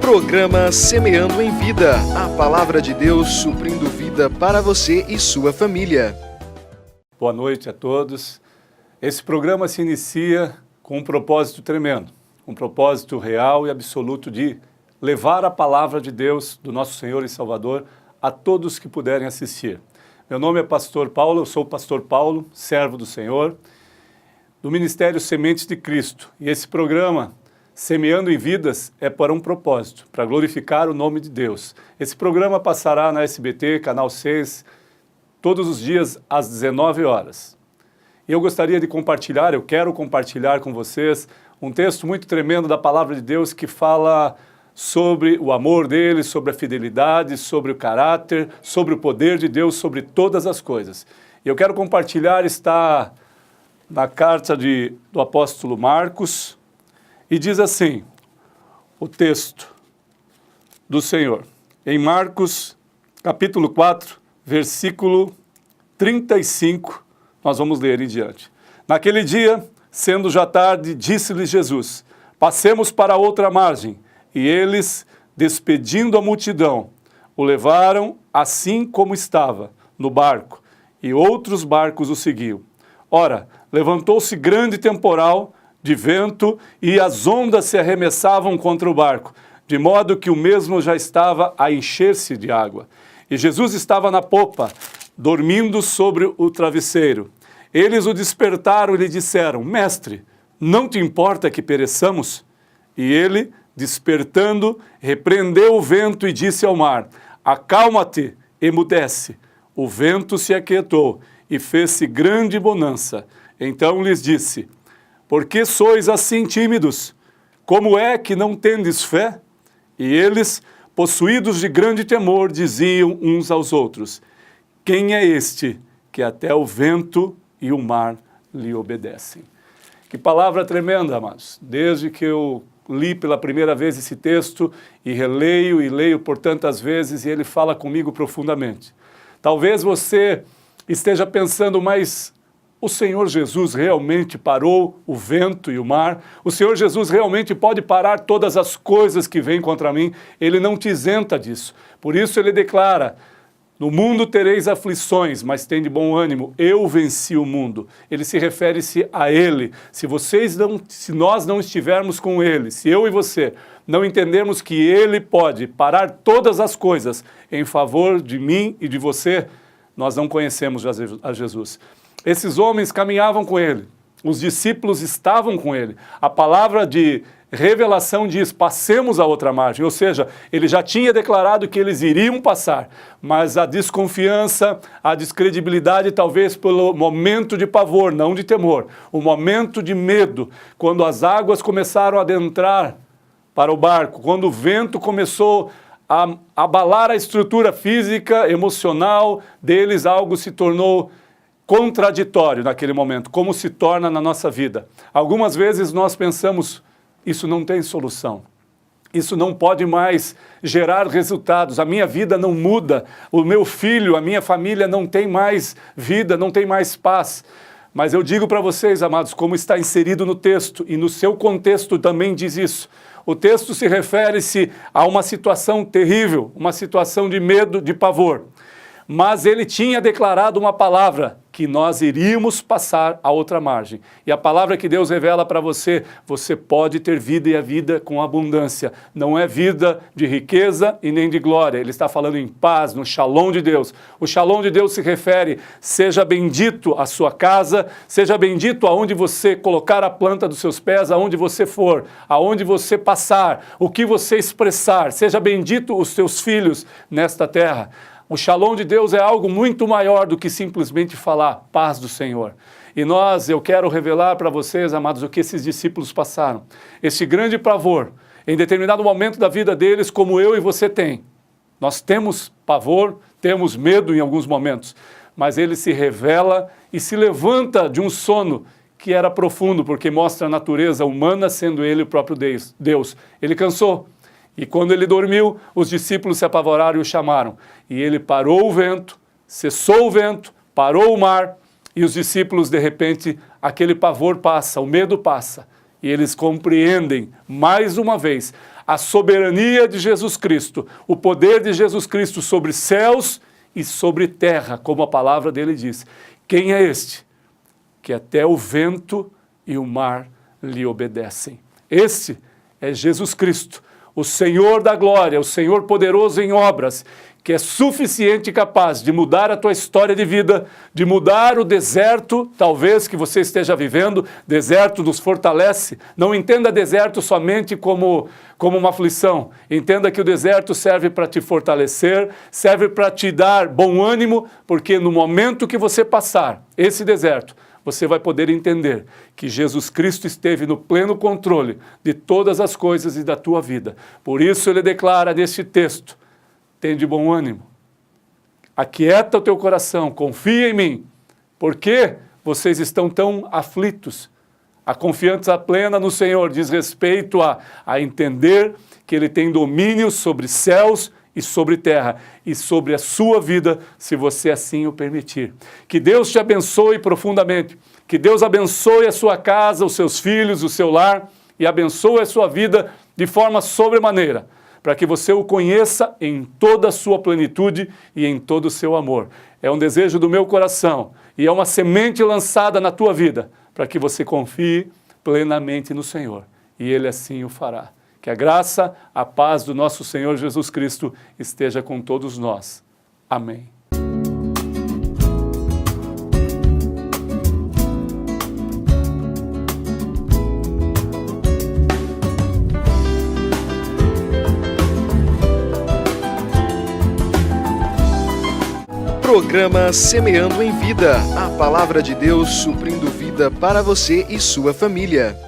Programa Semeando em Vida, a palavra de Deus suprindo vida para você e sua família. Boa noite a todos. Esse programa se inicia com um propósito tremendo, um propósito real e absoluto de levar a palavra de Deus, do nosso Senhor e Salvador, a todos que puderem assistir. Meu nome é Pastor Paulo, eu sou o Pastor Paulo, servo do Senhor, do Ministério Sementes de Cristo. E esse programa, Semeando em Vidas, é para um propósito, para glorificar o nome de Deus. Esse programa passará na SBT, Canal 6, todos os dias às 19 horas. E eu gostaria de compartilhar, eu quero compartilhar com vocês um texto muito tremendo da Palavra de Deus que fala sobre o amor dele, sobre a fidelidade, sobre o caráter, sobre o poder de Deus, sobre todas as coisas. E eu quero compartilhar, está na carta do apóstolo Marcos, e diz assim, o texto do Senhor, em Marcos, capítulo 4, versículo 35, nós vamos ler em diante. Naquele dia, sendo já tarde, disse-lhes Jesus, passemos para outra margem. E eles, despedindo a multidão, o levaram assim como estava, no barco, e outros barcos o seguiam. Ora, levantou-se grande temporal de vento, e as ondas se arremessavam contra o barco, de modo que o mesmo já estava a encher-se de água. E Jesus estava na popa, dormindo sobre o travesseiro. Eles o despertaram e lhe disseram, Mestre, não te importa que pereçamos? E ele, despertando, repreendeu o vento e disse ao mar, acalma-te, emudece. O vento se aquietou e fez-se grande bonança. Então lhes disse, por que sois assim tímidos? Como é que não tendes fé? E eles, possuídos de grande temor, diziam uns aos outros, quem é este que até o vento e o mar lhe obedecem? Que palavra tremenda, amados. Desde que eu li pela primeira vez esse texto e releio e leio por tantas vezes e ele fala comigo profundamente. Talvez você esteja pensando, mas o Senhor Jesus realmente parou o vento e o mar? O Senhor Jesus realmente pode parar todas as coisas que vêm contra mim? Ele não te isenta disso. Por isso ele declara, no mundo tereis aflições, mas tende bom ânimo, eu venci o mundo. Ele se refere-se a ele. Se nós não estivermos com ele, se eu e você não entendermos que ele pode parar todas as coisas em favor de mim e de você, nós não conhecemos a Jesus. Esses homens caminhavam com ele, os discípulos estavam com ele. A palavra de revelação diz, passemos a outra margem, ou seja, ele já tinha declarado que eles iriam passar, mas a desconfiança, a descredibilidade, talvez pelo momento de pavor, não de temor, o momento de medo, quando as águas começaram a adentrar para o barco, quando o vento começou a abalar a estrutura física, emocional deles, algo se tornou contraditório naquele momento, como se torna na nossa vida. Algumas vezes nós pensamos, isso não tem solução, isso não pode mais gerar resultados, a minha vida não muda, o meu filho, a minha família não tem mais vida, não tem mais paz. Mas eu digo para vocês, amados, como está inserido no texto, e no seu contexto também diz isso, o texto se refere-se a uma situação terrível, uma situação de medo, de pavor. Mas ele tinha declarado uma palavra, que nós iríamos passar a outra margem. E a palavra que Deus revela para você, você pode ter vida e a vida com abundância. Não é vida de riqueza e nem de glória. Ele está falando em paz, no shalom de Deus. O shalom de Deus se refere, seja bendito a sua casa, seja bendito aonde você colocar a planta dos seus pés, aonde você for, aonde você passar, o que você expressar, seja bendito os seus filhos nesta terra. O shalom de Deus é algo muito maior do que simplesmente falar paz do Senhor. E eu quero revelar para vocês, amados, o que esses discípulos passaram. Esse grande pavor, em determinado momento da vida deles, como eu e você tem. Nós temos pavor, temos medo em alguns momentos, mas ele se revela e se levanta de um sono que era profundo, porque mostra a natureza humana sendo ele o próprio Deus. Ele cansou. E quando ele dormiu, os discípulos se apavoraram e o chamaram. E ele parou o vento, cessou o vento, parou o mar, e os discípulos, de repente, aquele pavor passa, o medo passa. E eles compreendem, mais uma vez, a soberania de Jesus Cristo, o poder de Jesus Cristo sobre céus e sobre terra, como a palavra dele diz. Quem é este? Que até o vento e o mar lhe obedecem. Este é Jesus Cristo, o Senhor da glória, o Senhor poderoso em obras, que é suficiente e capaz de mudar a tua história de vida, de mudar o deserto, talvez, que você esteja vivendo. Deserto nos fortalece. Não entenda deserto somente como uma aflição. Entenda que o deserto serve para te fortalecer, serve para te dar bom ânimo, porque no momento que você passar esse deserto, você vai poder entender que Jesus Cristo esteve no pleno controle de todas as coisas e da tua vida. Por isso ele declara neste texto: tem de bom ânimo, aquieta o teu coração, confia em mim. Por que vocês estão tão aflitos? A confiança plena no Senhor diz respeito a entender que Ele tem domínio sobre céus e sobre terra, e sobre a sua vida, se você assim o permitir. Que Deus te abençoe profundamente, que Deus abençoe a sua casa, os seus filhos, o seu lar, e abençoe a sua vida de forma sobremaneira, para que você o conheça em toda a sua plenitude e em todo o seu amor. É um desejo do meu coração e é uma semente lançada na tua vida, para que você confie plenamente no Senhor, e Ele assim o fará. Que a graça, a paz do nosso Senhor Jesus Cristo esteja com todos nós. Amém. Programa Semeando em Vida. A palavra de Deus suprindo vida para você e sua família.